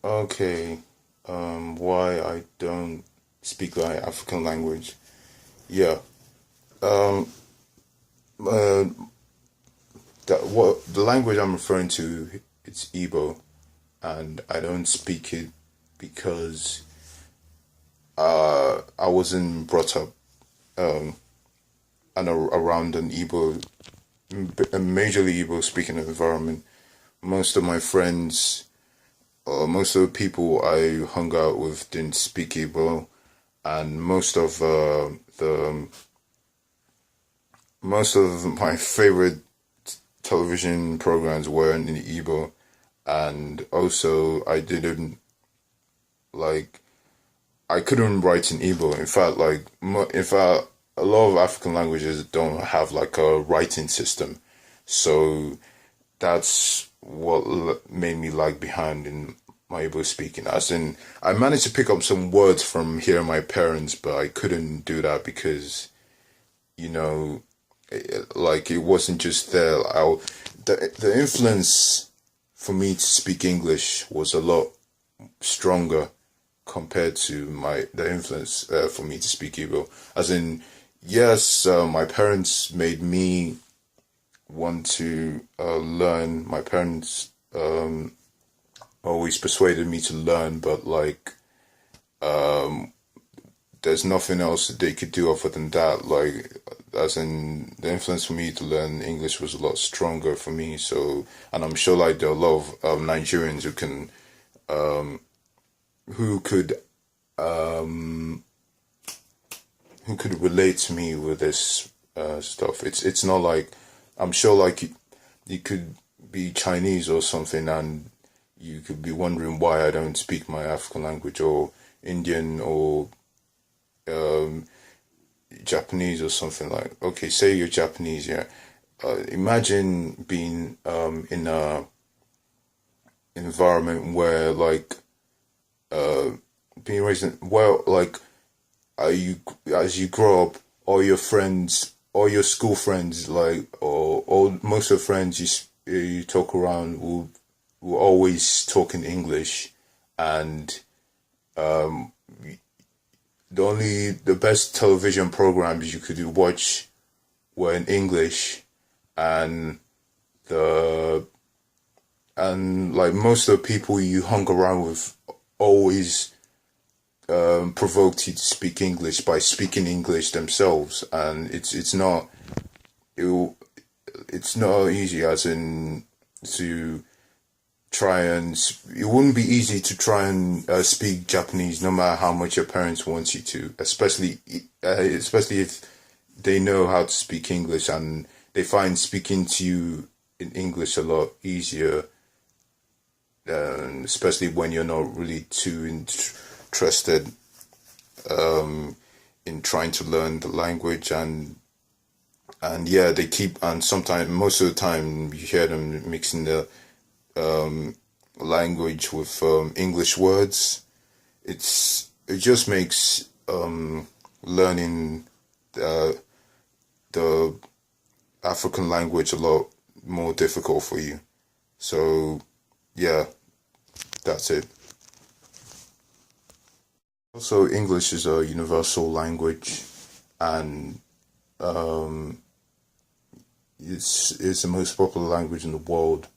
Okay, why I don't speak my African language? Yeah, um, uh, what the language I'm referring to, it's Igbo, and I don't speak it because I wasn't brought up around an Igbo, a majorly Igbo speaking environment. Most of my friends, most of the people I hung out with didn't speak Igbo, and the most of my favorite television programs weren't in Igbo, and also I didn't like I couldn't write in Igbo. In fact, in fact, a lot of African languages don't have like a writing system, so that's what made me lag behind in my Igbo speaking. As in, I managed to pick up some words from hearing my parents, but I couldn't do that because you know like it wasn't just there. The influence for me to speak English was a lot stronger compared to my the influence for me to speak Igbo. As in, yes, my parents made me want to learn. My parents always persuaded me to learn, but there's nothing else that they could do other than that. Like, as in, the influence for me to learn English was a lot stronger for me. So, and I'm sure like there are a lot of Nigerians who could who could relate to me with this stuff. It's not like I'm sure like you could be Chinese or something, and you could be wondering why I don't speak my African language, or Indian, or um, Japanese or something. Like, okay, say you're Japanese, yeah. Imagine being in a environment where uh being raised in, well, like you as you grow up, all your friends, all your school friends, like, or all most of the friends you talk around will always talk in English, and the best television programs you could watch were in English, and the and like most of the people you hung around with always provoked you to speak English by speaking English themselves, and it, it's not easy, as in to try and it wouldn't be easy to try and speak Japanese no matter how much your parents want you to, especially if they know how to speak English and they find speaking to you in English a lot easier, especially when you're not really too interested in trying to learn the language. And yeah, they keep, and sometimes most of the time you hear them mixing the language with English words. It just makes learning uh, the African language a lot more difficult for you. So yeah, that's it. Also, English is a universal language, and it's the most popular language in the world.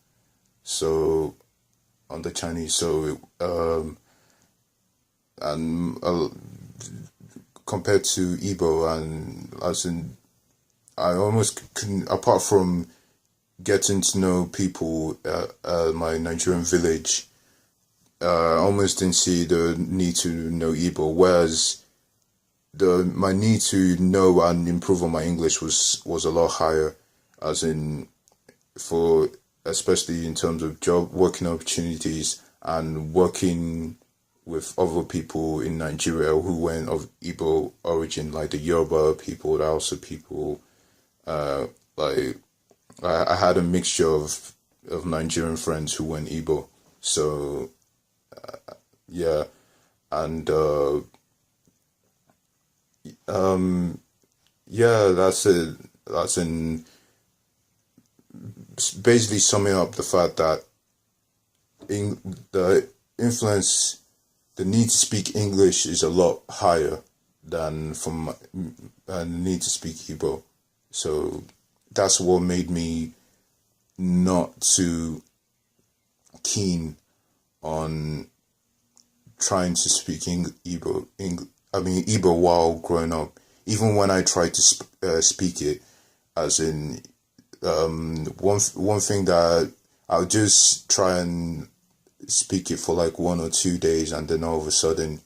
So on the Chinese, so and compared to Igbo, and as in, I almost couldn't, apart from getting to know people at my Nigerian village, I almost didn't see the need to know Igbo. Whereas the my need to know and improve on my English was a lot higher, as in, for especially in terms of job working opportunities and working with other people in Nigeria who weren't of Igbo origin, like the Yoruba people, the Hausa people. Like, I had a mixture of Nigerian friends who went Igbo. So yeah, and yeah, that's it. That's in basically summing up the fact that in the influence, the need to speak English is a lot higher than from the need to speak Igbo. So that's what made me not too keen on trying to speak Igbo while growing up. Even when I tried to speak it, as in one thing that I'll just try and speak it for like 1 or 2 days, and then all of a sudden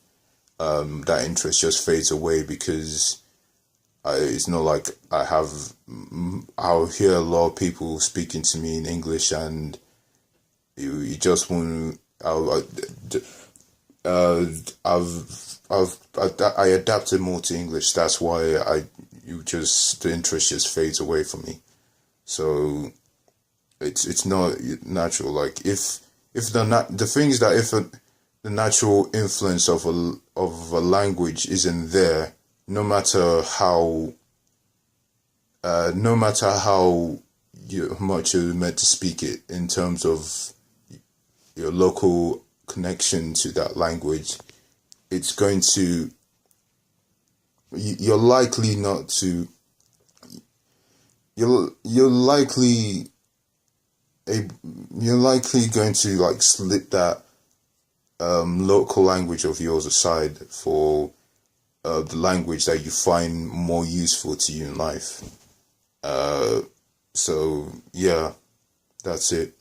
that interest just fades away because it's not like I'll hear a lot of people speaking to me in English, and you just won't. I adapted more to English. That's why the interest just fades away from me. So it's not natural. Like if the thing is that if the natural influence of a language isn't there, no matter how much you're meant to speak it in terms of your local connection to that language, it's going to, you're likely not to, you're likely going to like slip that local language of yours aside for the language that you find more useful to you in life. So yeah, that's it.